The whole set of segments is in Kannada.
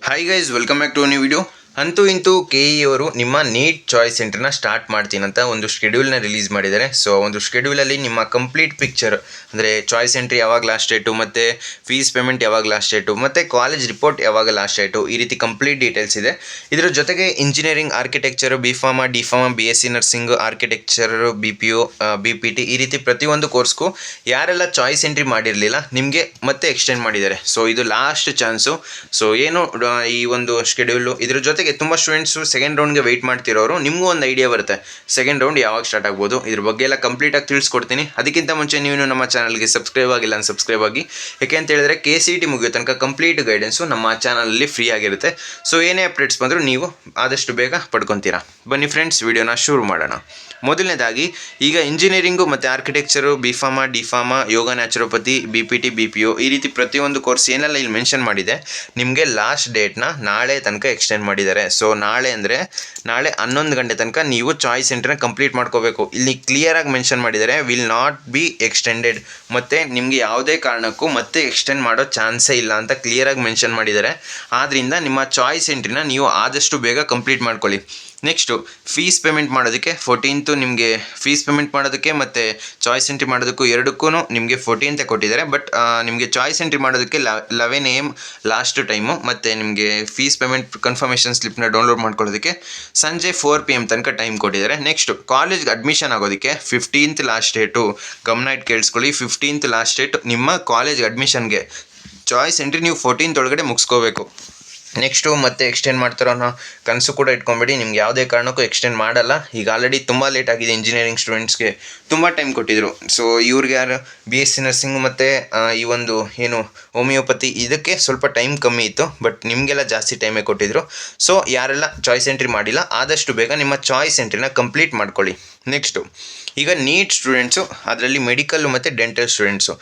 Hi guys, welcome back to new video. ಅಂತೂ ಇಂತೂ KE ಅವರು ನಿಮ್ಮ ನೀಟ್ ಚಾಯ್ಸ್ ಸೆಂಟರ್ನ ಸ್ಟಾರ್ಟ್ ಮಾಡ್ತೀನಂತ ಒಂದು ಶೆಡ್ಯೂಲ್ನ ರಿಲೀಸ್ ಮಾಡಿದ್ದಾರೆ. ಸೊ ಒಂದು ಶೆಡ್ಯೂಲಲ್ಲಿ ನಿಮ್ಮ ಕಂಪ್ಲೀಟ್ ಪಿಕ್ಚರ್ ಅಂದರೆ ಚಾಯ್ಸ್ ಎಂಟ್ರಿ ಯಾವಾಗ ಲಾಸ್ಟ್ ಡೇಟು, ಮತ್ತು ಫೀಸ್ ಪೇಮೆಂಟ್ ಯಾವಾಗ ಲಾಸ್ಟ್ ಡೇಟು, ಮತ್ತು ಕಾಲೇಜ್ ರಿಪೋರ್ಟ್ ಯಾವಾಗ ಲಾಸ್ಟ್ ಡೇಟು, ಈ ರೀತಿ ಕಂಪ್ಲೀಟ್ ಡೀಟೇಲ್ಸ್ ಇದೆ. ಇದರ ಜೊತೆಗೆ engineering, architecture, BPharma, D.Pharma, BSc nursing, architecture, BPO, BPT ಈ ರೀತಿ ಪ್ರತಿಯೊಂದು ಕೋರ್ಸ್ಗೂ ಯಾರೆಲ್ಲ ಚಾಯ್ಸ್ ಎಂಟ್ರಿ ಮಾಡಿರಲಿಲ್ಲ ನಿಮಗೆ ಮತ್ತೆ ಎಕ್ಸ್ಟೆಂಡ್ ಮಾಡಿದ್ದಾರೆ. ಸೊ ಇದು ಲಾಸ್ಟ್ ಚಾನ್ಸು. ಸೊ ಏನು ಈ ಒಂದು ಶೆಡ್ಯೂಲು, ಇದ್ರ ಜೊತೆಗೆ ತುಂಬ ಸ್ಟೂಡೆಂಟ್ಸು ಸೆಕೆಂಡ್ ರೌಂಡ್ಗೆ ವೆಯ್ಟ್ ಮಾಡ್ತಿರೋರು ನಿಮಗೂ ಒಂದು ಐಡಿಯಾ ಬರುತ್ತೆ ಸೆಕೆಂಡ್ ರೌಂಡ್ ಯಾವಾಗ ಸ್ಟಾರ್ಟ್ ಆಗ್ಬೋದು. ಇದ್ರ ಬಗ್ಗೆ ಎಲ್ಲ ಕಂಪ್ಲೀಟಾಗಿ ತಿಳಿಸ್ಕೊಡ್ತೀನಿ. ಅದಕ್ಕಿಂತ ಮುಂಚೆ ನೀವು ನಮ್ಮ ಚಾನಲ್ಗೆ ಸಬ್ಸ್ಕ್ರೈಬ್ ಆಗಿಲ್ಲ ಅಂತ ಸಬ್ಸ್ಕ್ರೈಬ್ ಆಗಿ. ಯಾಕೆ ಅಂತ ಹೇಳಿದ್ರೆ KCET ಮುಗಿಯೋ ತನಕ ಕಂಪ್ಲೀಟ್ ಗೈಡೆನ್ಸು ನಮ್ಮ ಚಾನಲಲ್ಲಿ ಫ್ರೀ ಆಗಿರುತ್ತೆ. ಸೊ ಏನೇ ಅಪ್ಡೇಟ್ಸ್ ಬಂದರೂ ನೀವು ಆದಷ್ಟು ಬೇಗ ಪಡ್ಕೊತೀರಾ. ಬನ್ನಿ ಫ್ರೆಂಡ್ಸ್, ವಿಡಿಯೋನ ಶುರು ಮಾಡೋಣ. ಮೊದಲನೇದಾಗಿ ಈಗ ಇಂಜಿನಿಯರಿಂಗು ಮತ್ತು ಆರ್ಕಿಟೆಕ್ಚರು, BPharma, D.Pharma, ಯೋಗ ನ್ಯಾಚುರೋಪತಿ, BPT, BPO ಈ ರೀತಿ ಪ್ರತಿಯೊಂದು ಕೋರ್ಸ್ ಏನೆಲ್ಲ ಇಲ್ಲಿ ಮೆನ್ಷನ್ ಮಾಡಿದೆ ನಿಮಗೆ ಲಾಸ್ಟ್ ಡೇಟ್ನ ನಾಳೆ ತನಕ ಎಕ್ಸ್ಟೆಂಡ್ ಮಾಡಿದ್ದಾರೆ. ಸೊ ನಾಳೆ ಅಂದರೆ ನಾಳೆ 11 ಗಂಟೆ ತನಕ ನೀವು ಚಾಯ್ಸ್ ಸೆಂಟರ್ನ ಕಂಪ್ಲೀಟ್ ಮಾಡ್ಕೋಬೇಕು. ಇಲ್ಲಿ ಕ್ಲಿಯರಾಗಿ ಮೆನ್ಷನ್ ಮಾಡಿದ್ದಾರೆ, ವಿಲ್ ನಾಟ್ ಬಿ ಎಕ್ಸ್ಟೆಂಡೆಡ್. ಮತ್ತು ನಿಮಗೆ ಯಾವುದೇ ಕಾರಣಕ್ಕೂ ಮತ್ತೆ ಎಕ್ಸ್ಟೆಂಡ್ ಮಾಡೋ ಚಾನ್ಸೇ ಇಲ್ಲ ಅಂತ ಕ್ಲಿಯರಾಗಿ ಮೆನ್ಷನ್ ಮಾಡಿದ್ದಾರೆ. ಆದ್ದರಿಂದ ನಿಮ್ಮ ಚಾಯ್ಸ್ ಎಂಟ್ರಿನ ನೀವು ಆದಷ್ಟು ಬೇಗ ಕಂಪ್ಲೀಟ್ ಮಾಡ್ಕೊಳ್ಳಿ. ನೆಕ್ಸ್ಟು ಫೀಸ್ ಪೇಮೆಂಟ್ ಮಾಡೋದಕ್ಕೆ 14th ನಿಮಗೆ ಫೀಸ್ ಪೇಮೆಂಟ್ ಮಾಡೋದಕ್ಕೆ ಮತ್ತು ಚಾಯ್ಸ್ ಎಂಟ್ರಿ ಮಾಡೋದಕ್ಕೂ ಎರಡಕ್ಕೂ ನಿಮಗೆ 14th ಕೊಟ್ಟಿದ್ದಾರೆ. ಬಟ್ ನಿಮಗೆ ಚಾಯ್ಸ್ ಎಂಟ್ರಿ ಮಾಡೋದಕ್ಕೆ 11 AM ಲಾಸ್ಟ್ ಟೈಮು, ಮತ್ತು ನಿಮಗೆ ಫೀಸ್ ಪೇಮೆಂಟ್ ಕನ್ಫರ್ಮೇಷನ್ ಸ್ಲಿಪ್ನ ಡೌನ್ಲೋಡ್ ಮಾಡ್ಕೊಳ್ಳೋದಕ್ಕೆ ಸಂಜೆ 4 PM ತನಕ ಟೈಮ್ ಕೊಟ್ಟಿದ್ದಾರೆ. ನೆಕ್ಸ್ಟು ಕಾಲೇಜ್ಗೆ ಅಡ್ಮಿಷನ್ ಆಗೋದಕ್ಕೆ 15th ಲಾಸ್ಟ್ ಡೇಟು. ಗಮನ ಇಟ್ಟು ಕೇಳಿಸ್ಕೊಳ್ಳಿ, 15th ಲಾಸ್ಟ್ ಡೇಟ್ ನಿಮ್ಮ ಕಾಲೇಜ್ಗೆ ಅಡ್ಮಿಷನ್ಗೆ. ಚಾಯ್ಸ್ ಎಂಟ್ರಿ ನೀವು 14th ಒಳಗಡೆ ಮುಗಿಸ್ಕೋಬೇಕು. ನೆಕ್ಸ್ಟು ಮತ್ತೆ ಎಕ್ಸ್ಟೆಂಡ್ ಮಾಡ್ತಾರೋ ಅನ್ನೋ ಕನಸು ಕೂಡ ಇಟ್ಕೊಂಬೇಡಿ, ನಿಮ್ಗೆ ಯಾವುದೇ ಕಾರಣಕ್ಕೂ ಎಕ್ಸ್ಟೆಂಡ್ ಮಾಡಲ್ಲ. ಈಗ ಆಲ್ರೆಡಿ ತುಂಬ ಲೇಟ್ ಆಗಿದೆ. ಇಂಜಿನಿಯರಿಂಗ್ ಸ್ಟೂಡೆಂಟ್ಸ್ಗೆ ತುಂಬ ಟೈಮ್ ಕೊಟ್ಟಿದ್ದರು. ಸೊ ಇವ್ರಿಗೆ ಯಾರು BSc ನರ್ಸಿಂಗು ಮತ್ತು ಈ ಒಂದು ಏನು ಹೋಮಿಯೋಪತಿ ಇದಕ್ಕೆ ಸ್ವಲ್ಪ ಟೈಮ್ ಕಮ್ಮಿ ಇತ್ತು. ಬಟ್ ನಿಮಗೆಲ್ಲ ಜಾಸ್ತಿ ಟೈಮೇ ಕೊಟ್ಟಿದ್ದರು. ಸೊ ಯಾರೆಲ್ಲ ಚಾಯ್ಸ್ ಎಂಟ್ರಿ ಮಾಡಿಲ್ಲ ಆದಷ್ಟು ಬೇಗ ನಿಮ್ಮ ಚಾಯ್ಸ್ ಎಂಟ್ರಿನ ಕಂಪ್ಲೀಟ್ ಮಾಡ್ಕೊಳ್ಳಿ. ನೆಕ್ಸ್ಟು ಈಗ ನೀಟ್ ಸ್ಟೂಡೆಂಟ್ಸು, ಅದರಲ್ಲಿ ಮೆಡಿಕಲ್ಲು ಮತ್ತು ಡೆಂಟಲ್ ಸ್ಟೂಡೆಂಟ್ಸು,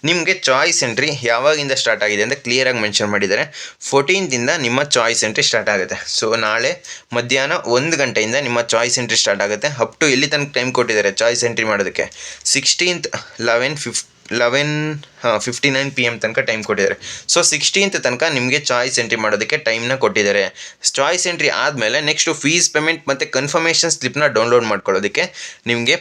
ನಿಮಗೆ ಚಾಯ್ಸ್ ಎಂಟ್ರಿ ಯಾವಾಗಿಂದ ಸ್ಟಾರ್ಟ್ ಆಗಿದೆ ಅಂತ ಕ್ಲಿಯರಾಗಿ ಮೆನ್ಷನ್ ಮಾಡಿದ್ದಾರೆ. 14th ನಿಮ್ಮ ಚಾಯ್ಸ್ ಎಂಟ್ರಿ ಸ್ಟಾರ್ಟ್ ಆಗುತ್ತೆ. ಸೊ ನಾಳೆ ಮಧ್ಯಾಹ್ನ 1 ಗಂಟೆಯಿಂದ ನಿಮ್ಮ ಚಾಯ್ಸ್ ಎಂಟ್ರಿ ಸ್ಟಾರ್ಟ್ ಆಗುತ್ತೆ. ಅಪ್ ಟು ಎಲ್ಲಿ ತನಕ ಟೈಮ್ ಕೊಟ್ಟಿದ್ದಾರೆ ಚಾಯ್ಸ್ ಎಂಟ್ರಿ ಮಾಡೋದಕ್ಕೆ? 16th 11:59 PM ತನಕ ಟೈಮ್ ಕೊಟ್ಟಿದ್ದಾರೆ. ಸೊ 16th ತನಕ ನಿಮಗೆ ಚಾಯ್ಸ್ ಎಂಟ್ರಿ ಮಾಡೋದಕ್ಕೆ ಟೈಮ್ನ ಕೊಟ್ಟಿದ್ದಾರೆ. ಚಾಯ್ಸ್ ಎಂಟ್ರಿ ಆದಮೇಲೆ ನೆಕ್ಸ್ಟು ಫೀಸ್ ಪೇಮೆಂಟ್ ಮತ್ತು ಕನ್ಫರ್ಮೇಷನ್ ಸ್ಲಿಪ್ನ ಡೌನ್ಲೋಡ್ ಮಾಡ್ಕೊಳ್ಳೋದಕ್ಕೆ ನಿಮಗೆ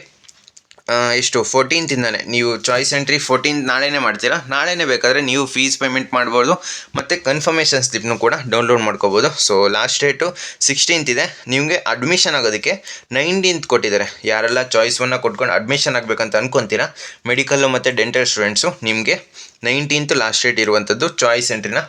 ಎಷ್ಟು 14th ನೀವು ಚಾಯ್ಸ್ ಎಂಟ್ರಿ 14th ನಾಳೆನೇ ಮಾಡ್ತೀರಾ. ನಾಳೆನೇ ಬೇಕಾದರೆ ನೀವು ಫೀಸ್ ಪೇಮೆಂಟ್ ಮಾಡ್ಬೋದು ಮತ್ತು ಕನ್ಫರ್ಮೇಷನ್ ಸ್ಲಿಪ್ನು ಕೂಡ ಡೌನ್ಲೋಡ್ ಮಾಡ್ಕೋಬೋದು. ಸೊ ಲಾಸ್ಟ್ ಡೇಟು 16th ಇದೆ. ನಿಮಗೆ ಅಡ್ಮಿಷನ್ ಆಗೋದಕ್ಕೆ 19th ಕೊಟ್ಟಿದ್ದಾರೆ. ಯಾರೆಲ್ಲ ಚಾಯ್ಸ್ 1 ಕೊಟ್ಕೊಂಡು ಅಡ್ಮಿಷನ್ ಆಗಬೇಕಂತ ಅನ್ಕೊತೀರಾ ಮೆಡಿಕಲ್ಲು ಮತ್ತು ಡೆಂಟಲ್ ಸ್ಟೂಡೆಂಟ್ಸು, ನಿಮಗೆ 19th ಲಾಸ್ಟ್ ಡೇಟ್ ಇರುವಂಥದ್ದು. ಚಾಯ್ಸ್ ಎಂಟ್ರಿನ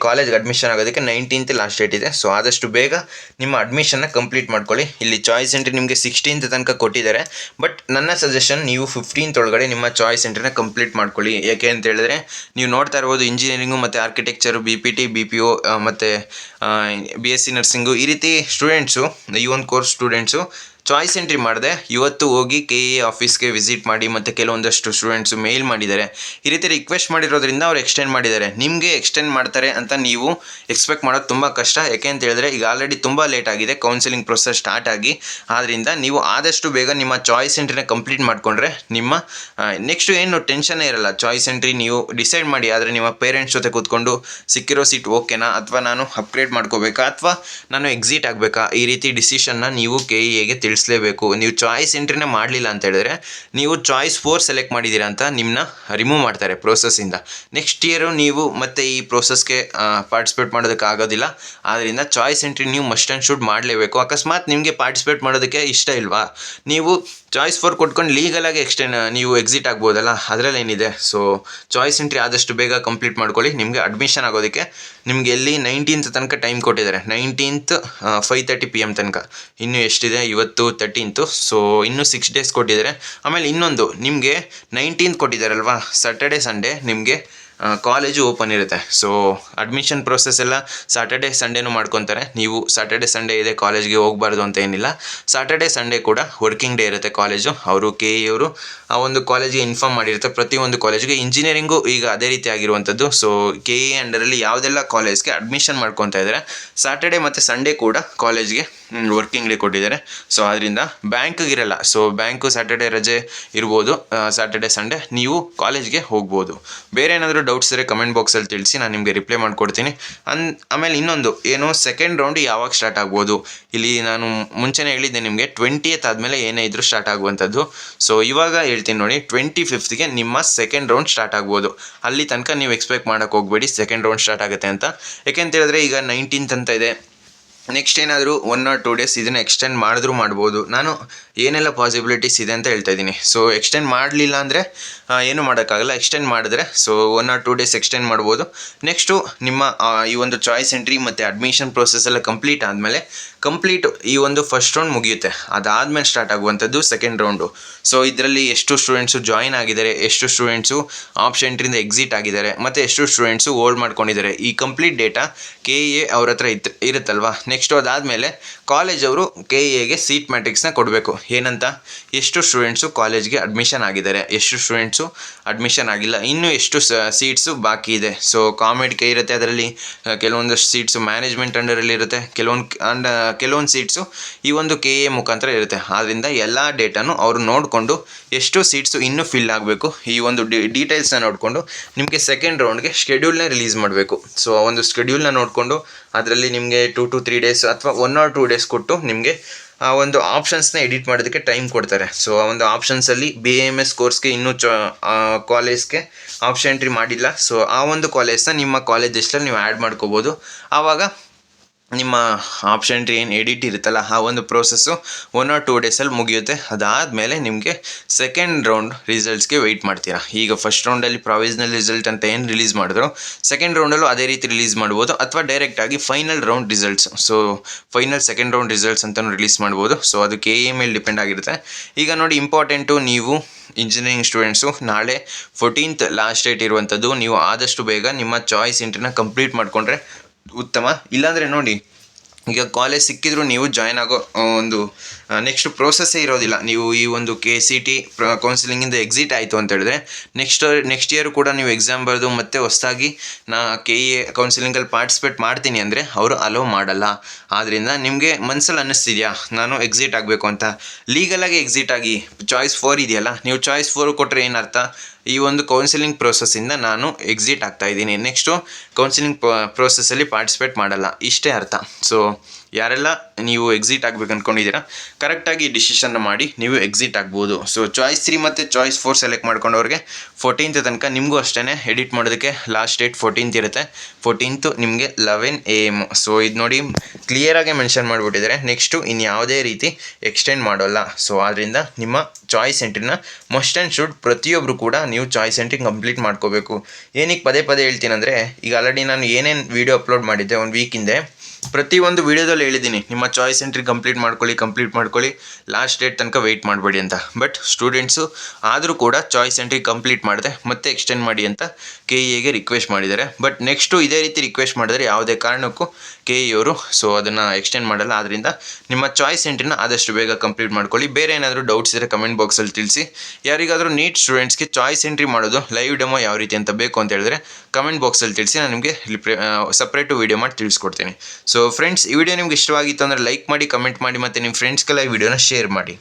ಕಾಲೇಜ್ಗೆ ಅಡ್ಮಿಷನ್ ಆಗೋದಕ್ಕೆ 19th ಲಾಸ್ಟ್ ಡೇಟ್ ಇದೆ. ಸೊ ಆದಷ್ಟು ಬೇಗ ನಿಮ್ಮ ಅಡ್ಮಿಷನ್ನ ಕಂಪ್ಲೀಟ್ ಮಾಡ್ಕೊಳ್ಳಿ. ಇಲ್ಲಿ ಚಾಯ್ಸ್ ಎಂಟ್ರಿ ನಿಮಗೆ 16th ತನಕ ಕೊಟ್ಟಿದ್ದಾರೆ. ಬಟ್ ನನ್ನ ಸಜೆಷನ್ ನೀವು 15th ಒಳಗಡೆ ನಿಮ್ಮ ಚಾಯ್ಸ್ ಎಂಟ್ರಿನ ಕಂಪ್ಲೀಟ್ ಮಾಡ್ಕೊಳ್ಳಿ. ಯಾಕೆ ಅಂತ ಹೇಳಿದ್ರೆ ನೀವು ನೋಡ್ತಾ ಇರ್ಬೋದು ಇಂಜಿನಿಯರಿಂಗು ಮತ್ತು ಆರ್ಕಿಟೆಕ್ಚರು, BPT, BPO ಮತ್ತು BSc ನರ್ಸಿಂಗು ಈ ರೀತಿ ಸ್ಟೂಡೆಂಟ್ಸು, ಈ ಒಂದು ಕೋರ್ಸ್ ಸ್ಟೂಡೆಂಟ್ಸು ಚಾಯ್ಸ್ ಎಂಟ್ರಿ ಮಾಡಿದೆ ಇವತ್ತು ಹೋಗಿ KE ಆಫೀಸ್ಗೆ ವಿಸಿಟ್ ಮಾಡಿ ಮತ್ತು ಕೆಲವೊಂದಷ್ಟು ಸ್ಟೂಡೆಂಟ್ಸು ಮೇಲ್ ಮಾಡಿದ್ದಾರೆ. ಈ ರೀತಿ ರಿಕ್ವೆಸ್ಟ್ ಮಾಡಿರೋದ್ರಿಂದ ಅವ್ರು ಎಕ್ಸ್ಟೆಂಡ್ ಮಾಡಿದ್ದಾರೆ. ನಿಮಗೆ ಎಕ್ಸ್ಟೆಂಡ್ ಮಾಡ್ತಾರೆ ಅಂತ ನೀವು ಎಕ್ಸ್ಪೆಕ್ಟ್ ಮಾಡೋದು ತುಂಬ ಕಷ್ಟ. ಯಾಕೆ ಅಂತ ಹೇಳಿದ್ರೆ ಈಗ ಆಲ್ರೆಡಿ ತುಂಬ ಲೇಟ್ ಆಗಿದೆ ಕೌನ್ಸಿಲಿಂಗ್ ಪ್ರೊಸೆಸ್ ಸ್ಟಾರ್ಟ್ ಆಗಿ. ಆದ್ದರಿಂದ ನೀವು ಆದಷ್ಟು ಬೇಗ ನಿಮ್ಮ ಚಾಯ್ಸ್ ಎಂಟ್ರಿನ ಕಂಪ್ಲೀಟ್ ಮಾಡಿಕೊಂಡ್ರೆ ನಿಮ್ಮ ನೆಕ್ಸ್ಟು ಏನು ಟೆನ್ಷನ್ನೇ ಇರಲ್ಲ. ಚಾಯ್ಸ್ ಎಂಟ್ರಿ ನೀವು ಡಿಸೈಡ್ ಮಾಡಿ, ಆದರೆ ನಿಮ್ಮ ಪೇರೆಂಟ್ಸ್ ಜೊತೆ ಕೂತ್ಕೊಂಡು ಸಿಕ್ಕಿರೋ ಸೀಟ್ ಓಕೆನಾ, ಅಥವಾ ನಾನು ಅಪ್ಗ್ರೇಡ್ ಮಾಡ್ಕೋಬೇಕಾ, ಅಥವಾ ನಾನು ಎಕ್ಸಿಟ್ ಆಗಬೇಕಾ, ಈ ರೀತಿ ಡಿಸಿಷನ್ನ ನೀವು KEಗೆ ತಿಳಿಸಲೇಬೇಕು. ನೀವು ಚಾಯ್ಸ್ ಎಂಟ್ರಿನೇ ಮಾಡಲಿಲ್ಲ ಅಂತ ಹೇಳಿದ್ರೆ ನೀವು ಚಾಯ್ಸ್ 4 ಸೆಲೆಕ್ಟ್ ಮಾಡಿದ್ದೀರಾ ಅಂತ ನಿಮ್ಮನ್ನ ರಿಮೂವ್ ಮಾಡ್ತಾರೆ ಪ್ರೋಸೆಸ್ಸಿಂದ. ನೆಕ್ಸ್ಟ್ ಇಯರು ನೀವು ಮತ್ತೆ ಈ ಪ್ರೋಸೆಸ್ಗೆ ಪಾರ್ಟಿಸಿಪೇಟ್ ಮಾಡೋದಕ್ಕೆ ಆಗೋದಿಲ್ಲ. ಆದ್ದರಿಂದ ಚಾಯ್ಸ್ ಎಂಟ್ರಿ ನೀವು ಮಸ್ಟ್ ಆ್ಯಂಡ್ ಶುಡ್ ಮಾಡಲೇಬೇಕು. ಅಕಸ್ಮಾತ್ ನಿಮಗೆ ಪಾರ್ಟಿಸಿಪೇಟ್ ಮಾಡೋದಕ್ಕೆ ಇಷ್ಟ ಇಲ್ವಾ, ನೀವು ಚಾಯ್ಸ್ 4 ಕೊಟ್ಕೊಂಡು ಲೀಗಲಾಗಿ ನೀವು ಎಕ್ಸಿಟ್ ಆಗ್ಬೋದಲ್ಲ, ಅದರಲ್ಲೇನಿದೆ. ಸೊ ಚಾಯ್ಸ್ ಎಂಟ್ರಿ ಆದಷ್ಟು ಬೇಗ ಕಂಪ್ಲೀಟ್ ಮಾಡ್ಕೊಳ್ಳಿ. ನಿಮಗೆ ಅಡ್ಮಿಷನ್ ಆಗೋದಕ್ಕೆ ನಿಮಗೆ ಎಲ್ಲಿ 19th ತನಕ ಟೈಮ್ ಕೊಟ್ಟಿದ್ದಾರೆ. 19th 5:30 PM ತನಕ. ಇನ್ನೂ ಎಷ್ಟಿದೆ, ಇವತ್ತು 13th. ಸೊ ಇನ್ನೂ 6 ಡೇಸ್ ಕೊಟ್ಟಿದ್ದಾರೆ. ಆಮೇಲೆ ಇನ್ನೊಂದು ನಿಮಗೆ 19th ಕೊಟ್ಟಿದ್ದಾರಲ್ವಾ, ಸ್ಯಾಟರ್ಡೆ ಸಂಡೇ ನಿಮಗೆ ಕಾಲೇಜು ಓಪನ್ ಇರುತ್ತೆ. ಸೊ ಅಡ್ಮಿಷನ್ ಪ್ರೊಸೆಸ್ ಎಲ್ಲ ಸ್ಯಾಟರ್ಡೆ ಸಂಡೇನೂ ಮಾಡ್ಕೊತಾರೆ. ನೀವು ಸ್ಯಾಟರ್ಡೆ ಸಂಡೇ ಇದೆ ಕಾಲೇಜ್ಗೆ ಹೋಗಬಾರ್ದು ಅಂತ ಏನಿಲ್ಲ. ಸ್ಯಾಟರ್ಡೆ ಸಂಡೇ ಕೂಡ ವರ್ಕಿಂಗ್ ಡೇ ಇರುತ್ತೆ ಕಾಲೇಜು. ಅವರು KE ಅವರು ಆ ಒಂದು ಕಾಲೇಜಿಗೆ ಇನ್ಫಾರ್ಮ್ ಮಾಡಿರುತ್ತೆ. ಪ್ರತಿಯೊಂದು ಕಾಲೇಜಿಗೆ ಇಂಜಿನಿಯರಿಂಗು ಈಗ ಅದೇ ರೀತಿ ಆಗಿರುವಂಥದ್ದು. ಸೊ KE ಅಂಡರಲ್ಲಿ ಯಾವುದೆಲ್ಲ ಕಾಲೇಜ್ಗೆ ಅಡ್ಮಿಷನ್ ಮಾಡ್ಕೊತಾ ಇದ್ದಾರೆ, ಸ್ಯಾಟರ್ಡೆ ಮತ್ತು ಸಂಡೇ ಕೂಡ ಕಾಲೇಜ್ಗೆ ವರ್ಕಿಂಗ್ ಡೇ ಕೊಟ್ಟಿದ್ದಾರೆ. ಸೊ ಅದರಿಂದ ಬ್ಯಾಂಕ್ಗೆ ಇರಲ್ಲ. ಸೊ ಬ್ಯಾಂಕು ಸ್ಯಾಟರ್ಡೆ ರಜೆ ಇರ್ಬೋದು, ಸ್ಯಾಟರ್ಡೆ ಸಂಡೇ ನೀವು ಕಾಲೇಜ್ಗೆ ಹೋಗ್ಬೋದು. ಬೇರೆ ಏನಾದರೂ ಡೌಟ್ಸ್ ಇದ್ದರೆ ಕಮೆಂಟ್ ಬಾಕ್ಸಲ್ಲಿ ತಿಳಿಸಿ, ನಾನು ನಿಮಗೆ ರಿಪ್ಲೈ ಮಾಡಿಕೊಡ್ತೀನಿ. ಆಮೇಲೆ ಇನ್ನೊಂದು ಏನು, ಸೆಕೆಂಡ್ ರೌಂಡ್ ಯಾವಾಗ ಸ್ಟಾರ್ಟ್ ಆಗ್ಬೋದು, ಇಲ್ಲಿ ನಾನು ಮುಂಚೆನೇ ಹೇಳಿದ್ದೆ ನಿಮಗೆ 20th ಆದಮೇಲೆ ಏನೇ ಇದ್ರೂ ಸ್ಟಾರ್ಟ್ ಆಗುವಂಥದ್ದು. ಸೊ ಇವಾಗ ಹೇಳ್ತೀನಿ ನೋಡಿ, 25th ನಿಮ್ಮ ಸೆಕೆಂಡ್ ರೌಂಡ್ ಸ್ಟಾರ್ಟ್ ಆಗ್ಬೋದು. ಅಲ್ಲಿ ತನಕ ನೀವು ಎಕ್ಸ್ಪೆಕ್ಟ್ ಮಾಡೋಕ್ಕೆ ಹೋಗಬೇಡಿ ಸೆಕೆಂಡ್ ರೌಂಡ್ ಸ್ಟಾರ್ಟ್ ಆಗುತ್ತೆ ಅಂತ. ಯಾಕೆಂತ ಹೇಳಿದ್ರೆ ಈಗ 19th ಅಂತ ಇದೆ. ನೆಕ್ಸ್ಟ್ ಏನಾದರೂ 1 or 2 ಡೇಸ್ ಇದನ್ನು ಎಕ್ಸ್ಟೆಂಡ್ ಮಾಡಿದ್ರೂ ಮಾಡ್ಬೋದು. ನಾನು ಏನೆಲ್ಲ ಪಾಸಿಬಿಲಿಟೀಸ್ ಇದೆ ಅಂತ ಹೇಳ್ತಾ ಇದ್ದೀನಿ. ಸೊ ಎಕ್ಸ್ಟೆಂಡ್ ಮಾಡಲಿಲ್ಲ ಅಂದರೆ ಏನೂ ಮಾಡೋಕ್ಕಾಗಲ್ಲ. ಎಕ್ಸ್ಟೆಂಡ್ ಮಾಡಿದ್ರೆ ಸೊ 1 or 2 ಡೇಸ್ ಎಕ್ಸ್ಟೆಂಡ್ ಮಾಡ್ಬೋದು. ನೆಕ್ಸ್ಟು ನಿಮ್ಮ ಈ ಒಂದು ಚಾಯ್ಸ್ ಎಂಟ್ರಿ ಮತ್ತು ಅಡ್ಮಿಷನ್ ಪ್ರೊಸೆಸ್ ಎಲ್ಲ ಕಂಪ್ಲೀಟ್ ಆದಮೇಲೆ ಈ ಒಂದು ಫಸ್ಟ್ ರೌಂಡ್ ಮುಗಿಯುತ್ತೆ. ಅದಾದಮೇಲೆ ಸ್ಟಾರ್ಟ್ ಆಗುವಂಥದ್ದು ಸೆಕೆಂಡ್ ರೌಂಡು. ಸೊ ಇದರಲ್ಲಿ ಎಷ್ಟು ಸ್ಟೂಡೆಂಟ್ಸು ಜಾಯಿನ್ ಆಗಿದ್ದಾರೆ, ಎಷ್ಟು ಸ್ಟೂಡೆಂಟ್ಸು ಆಪ್ಷನ್ ಎಂಟ್ರಿಯಿಂದ ಎಕ್ಸಿಟ್ ಆಗಿದ್ದಾರೆ, ಮತ್ತು ಎಷ್ಟು ಸ್ಟೂಡೆಂಟ್ಸು ಹೋಲ್ಡ್ ಮಾಡ್ಕೊಂಡಿದ್ದಾರೆ, ಈ ಕಂಪ್ಲೀಟ್ ಡೇಟಾ KEA ಅವ್ರ ಹತ್ರ ಇರುತ್ತಲ್ವಾ. ನೆಕ್ಸ್ಟು ಅದಾದಮೇಲೆ ಕಾಲೇಜವರು KEAಗೆ ಸೀಟ್ ಮ್ಯಾಟ್ರಿಕ್ಸ್ನ ಕೊಡಬೇಕು. ಏನಂತ, ಎಷ್ಟು ಸ್ಟೂಡೆಂಟ್ಸು ಕಾಲೇಜ್ಗೆ ಅಡ್ಮಿಷನ್ ಆಗಿದ್ದಾರೆ, ಎಷ್ಟು ಸ್ಟೂಡೆಂಟ್ಸು ಅಡ್ಮಿಷನ್ ಆಗಿಲ್ಲ, ಇನ್ನೂ ಎಷ್ಟು ಸೀಟ್ಸು ಬಾಕಿ ಇದೆ. ಸೊ ಕಾಮೆಡ್ಗೆ ಇರುತ್ತೆ, ಅದರಲ್ಲಿ ಕೆಲವೊಂದಷ್ಟು ಸೀಟ್ಸು ಮ್ಯಾನೇಜ್ಮೆಂಟ್ ಅಂಡರಲ್ಲಿ ಇರುತ್ತೆ, ಕೆಲವೊಂದು ಸೀಟ್ಸು ಈ ಒಂದು KEA ಮುಖಾಂತರ ಇರುತ್ತೆ. ಆದ್ದರಿಂದ ಎಲ್ಲ ಡೇಟಾನು ಅವರು ನೋಡಿಕೊಂಡು ಎಷ್ಟು ಸೀಟ್ಸು ಇನ್ನೂ ಫಿಲ್ ಆಗಬೇಕು, ಈ ಒಂದು ಡೀಟೇಲ್ಸ್ನ ನೋಡಿಕೊಂಡು ನಿಮಗೆ ಸೆಕೆಂಡ್ ರೌಂಡ್ಗೆ ಶೆಡ್ಯೂಲ್ನ ರಿಲೀಸ್ ಮಾಡಬೇಕು. ಸೊ ಆ ಒಂದು ಶೆಡ್ಯೂಲ್ನ ನೋಡಿಕೊಂಡು ಅದರಲ್ಲಿ ನಿಮಗೆ 2 to 3 ಡೇಸ್ ಅಥವಾ 1 or 2 ಡೇಸ್ ಕೊಟ್ಟು ನಿಮಗೆ ಆ ಒಂದು ಆಪ್ಷನ್ಸ್ನ ಎಡಿಟ್ ಮಾಡೋದಕ್ಕೆ ಟೈಮ್ ಕೊಡ್ತಾರೆ. ಸೊ ಆ ಒಂದು ಆಪ್ಷನ್ಸಲ್ಲಿ BAMS ಕೋರ್ಸ್ಗೆ ಇನ್ನೂ ಕಾಲೇಜ್ಗೆ ಆಪ್ಷನ್ ಎಂಟ್ರಿ ಮಾಡಿಲ್ಲ. ಸೊ ಆ ಒಂದು ಕಾಲೇಜ್ನ ನಿಮ್ಮ ಕಾಲೇಜ್ ಲಿಸ್ಟಲ್ಲಿ ನೀವು ಆ್ಯಡ್ ಮಾಡ್ಕೋಬೋದು. ಆವಾಗ ನಿಮ್ಮ ಆಪ್ಷನ್ ಎಂಟ್ರಿ ಏನು ಎಡಿಟ್ ಇರುತ್ತಲ್ಲ, ಆ ಒಂದು ಪ್ರೋಸೆಸ್ಸು 1 or 2 ಡೇಸಲ್ಲಿ ಮುಗಿಯುತ್ತೆ. ಅದಾದಮೇಲೆ ನಿಮಗೆ ಸೆಕೆಂಡ್ ರೌಂಡ್ ರಿಸಲ್ಟ್ಸ್ಗೆ ವೆಯ್ಟ್ ಮಾಡ್ತೀರಾ. ಈಗ ಫಸ್ಟ್ ರೌಂಡಲ್ಲಿ ಪ್ರಾವಿಸ್ನಲ್ ರಿಸಲ್ಟ್ ಅಂತ ಏನು ರಿಲೀಸ್ ಮಾಡಿದ್ರು, ಸೆಕೆಂಡ್ ರೌಂಡಲ್ಲೂ ಅದೇ ರೀತಿ ರಿಲೀಸ್ ಮಾಡ್ಬೋದು, ಅಥವಾ ಡೈರೆಕ್ಟಾಗಿ final round results, so final second round results ಅಂತಲೂ ರಿಲೀಸ್ ಮಾಡ್ಬೋದು. ಸೊ ಅದು KEA ಮೇಲೆ ಡಿಪೆಂಡ್ ಆಗಿರುತ್ತೆ. ಈಗ ನೋಡಿ, ಇಂಪಾರ್ಟೆಂಟು, ನೀವು ಇಂಜಿನಿಯರಿಂಗ್ ಸ್ಟೂಡೆಂಟ್ಸು ನಾಳೆ 14th ಲಾಸ್ಟ್ ಡೇಟ್ ಇರುವಂಥದ್ದು. ನೀವು ಆದಷ್ಟು ಬೇಗ ನಿಮ್ಮ ಚಾಯ್ಸ್ ಎಂಟ್ರಿನ ಕಂಪ್ಲೀಟ್ ಮಾಡಿಕೊಂಡ್ರೆ ಉತ್ತಮ. ಇಲ್ಲಾಂದರೆ ನೋಡಿ, ಈಗ ಕಾಲೇಜ್ ಸಿಕ್ಕಿದ್ರು ನೀವು ಜಾಯ್ನ್ ಆಗೋ ಒಂದು ನೆಕ್ಸ್ಟ್ ಪ್ರೋಸೆಸ್ಸೇ ಇರೋದಿಲ್ಲ. ನೀವು ಈ ಒಂದು KCT ಕೌನ್ಸಿಲಿಂಗಿಂದ ಎಕ್ಸಿಟ್ ಆಯಿತು ಅಂತ ಹೇಳಿದ್ರೆ ನೆಕ್ಸ್ಟ್ ಇಯರ್ ಕೂಡ ನೀವು ಎಕ್ಸಾಮ್ ಬರೆದು ಮತ್ತೆ ಹೊಸದಾಗಿ KEA ಕೌನ್ಸಿಲಿಂಗಲ್ಲಿ ಪಾರ್ಟಿಸಿಪೇಟ್ ಮಾಡ್ತೀನಿ ಅಂದರೆ ಅವರು ಅಲೋ ಮಾಡಲ್ಲ. ಆದ್ದರಿಂದ ನಿಮಗೆ ಮನಸ್ಸಲ್ಲಿ ಅನ್ನಿಸ್ತಿದೆಯಾ ನಾನು ಎಕ್ಸಿಟ್ ಆಗಬೇಕು ಅಂತ, ಲೀಗಲಾಗಿ ಎಕ್ಸಿಟ್ ಆಗಿ ಚಾಯ್ಸ್ 4 ಇದೆಯಲ್ಲ, ನೀವು ಚಾಯ್ಸ್ 4 ಕೊಟ್ಟರೆ ಏನರ್ಥ, ಈ ಒಂದು ಕೌನ್ಸಿಲಿಂಗ್ ಪ್ರೋಸೆಸ್ಸಿಂದ ನಾನು ಎಕ್ಸಿಟ್ ಆಗ್ತಾಯಿದ್ದೀನಿ, ನೆಕ್ಸ್ಟು ಕೌನ್ಸಿಲಿಂಗ್ ಪ್ರೋಸೆಸ್ಸಲ್ಲಿ ಪಾರ್ಟಿಸಿಪೇಟ್ ಮಾಡಲ್ಲ, ಇಷ್ಟೇ ಅರ್ಥ. ಸೊ ಯಾರೆಲ್ಲ ನೀವು ಎಕ್ಸಿಟ್ ಆಗಬೇಕು ಅಂದ್ಕೊಂಡಿದ್ದೀರಾ, ಕರೆಕ್ಟಾಗಿ ಡಿಸಿಷನ್ನ ಮಾಡಿ ನೀವು ಎಕ್ಸಿಟ್ ಆಗ್ಬೋದು. ಸೊ ಚಾಯ್ಸ್ 3 ಮತ್ತು ಚಾಯ್ಸ್ 4 ಸೆಲೆಕ್ಟ್ ಮಾಡ್ಕೊಂಡವ್ರಿಗೆ 14th ತನಕ ನಿಮಗೂ ಅಷ್ಟೇ ಎಡಿಟ್ ಮಾಡೋದಕ್ಕೆ ಲಾಸ್ಟ್ ಡೇಟ್ 14th ಇರುತ್ತೆ. 14th ನಿಮಗೆ 11 AM. ಸೊ ಇದು ನೋಡಿ, ಕ್ಲಿಯರಾಗಿ ಮೆನ್ಷನ್ ಮಾಡಿಬಿಟ್ಟಿದ್ದಾರೆ. ನೆಕ್ಸ್ಟು ಇನ್ಯಾವುದೇ ರೀತಿ ಎಕ್ಸ್ಟೆಂಡ್ ಮಾಡೋಲ್ಲ. ಸೊ ಆದ್ದರಿಂದ ನಿಮ್ಮ ಚಾಯ್ಸ್ ಎಂಟ್ರಿನ ಮಸ್ಟ್ ಆ್ಯಂಡ್ ಶುಡ್ ಪ್ರತಿಯೊಬ್ಬರು ಕೂಡ ನೀವು ಚಾಯ್ಸ್ ಎಂಟ್ರಿ ಕಂಪ್ಲೀಟ್ ಮಾಡ್ಕೋಬೇಕು. ಏನಕ್ಕೆ ಪದೇ ಪದೇ ಹೇಳ್ತೀನಂದರೆ, ಈಗ ಆಲ್ರೆಡಿ ನಾನು ಏನೇನು ವೀಡಿಯೋ ಅಪ್ಲೋಡ್ ಮಾಡಿದ್ದೆ ಒಂದು ವೀಕ್ ಹಿಂದೆ, ಪ್ರತಿಯೊಂದು ವೀಡಿಯೋದಲ್ಲಿ ಹೇಳಿದ್ದೀನಿ ನಿಮ್ಮ ಚಾಯ್ಸ್ ಎಂಟ್ರಿ ಕಂಪ್ಲೀಟ್ ಮಾಡ್ಕೊಳ್ಳಿ, ಲಾಸ್ಟ್ ಡೇಟ್ ತನಕ ವೆಯ್ಟ್ ಮಾಡಬೇಡಿ ಅಂತ. ಬಟ್ ಸ್ಟೂಡೆಂಟ್ಸು ಆದರೂ ಕೂಡ ಚಾಯ್ಸ್ ಎಂಟ್ರಿ ಕಂಪ್ಲೀಟ್ ಮಾಡಿದೆ ಮತ್ತೆ ಎಕ್ಸ್ಟೆಂಡ್ ಮಾಡಿ ಅಂತ KEAಗೆ ರಿಕ್ವೆಸ್ಟ್ ಮಾಡಿದ್ದಾರೆ. ಬಟ್ ನೆಕ್ಸ್ಟು ಇದೇ ರೀತಿ ರಿಕ್ವೆಸ್ಟ್ ಮಾಡಿದರೆ ಯಾವುದೇ ಕಾರಣಕ್ಕೂ KEA ಅವರು ಸೊ ಅದನ್ನು ಎಕ್ಸ್ಟೆಂಡ್ ಮಾಡಲ್ಲ. ಆದ್ದರಿಂದ ನಿಮ್ಮ ಚಾಯ್ಸ್ ಎಂಟ್ರಿನ ಆದಷ್ಟು ಬೇಗ ಕಂಪ್ಲೀಟ್ ಮಾಡ್ಕೊಳ್ಳಿ. ಬೇರೆ ಏನಾದರೂ ಡೌಟ್ಸ್ ಇದ್ದರೆ ಕಮೆಂಟ್ ಬಾಕ್ಸಲ್ಲಿ ತಿಳಿಸಿ. ಯಾರಿಗಾದರೂ ನೀಟ್ ಸ್ಟೂಡೆಂಟ್ಸ್ಗೆ ಚಾಯ್ಸ್ ಎಂಟ್ರಿ ಮಾಡೋದು ಲೈವ್ ಡೆಮೋ ಯಾವ ರೀತಿ ಅಂತ ಬೇಕು ಅಂತ ಹೇಳಿದ್ರೆ ಕಮೆಂಟ್ ಬಾಕ್ಸಲ್ಲಿ ತಿಳಿಸಿ, ನಾನು ನಿಮಗೆ ಸಪ್ರೇಟು ವೀಡಿಯೋ ಮಾಡಿ ತಿಳಿಸ್ಕೊಡ್ತೀನಿ. ಸೊ ಫ್ರೆಂಡ್ಸ್, ಈ ವಿಡಿಯೋ ನಿಮ್ಗೆ ಇಷ್ಟವಾಗಿತ್ತು ಅಂದರೆ ಲೈಕ್ ಮಾಡಿ, ಕಮೆಂಟ್ ಮಾಡಿ, ಮತ್ತು ನಿಮ್ಮ ಫ್ರೆಂಡ್ಸ್ಗೆಲ್ಲ ಈ ವಿಡಿಯೋನ ಶೇರ್ ಮಾಡಿ.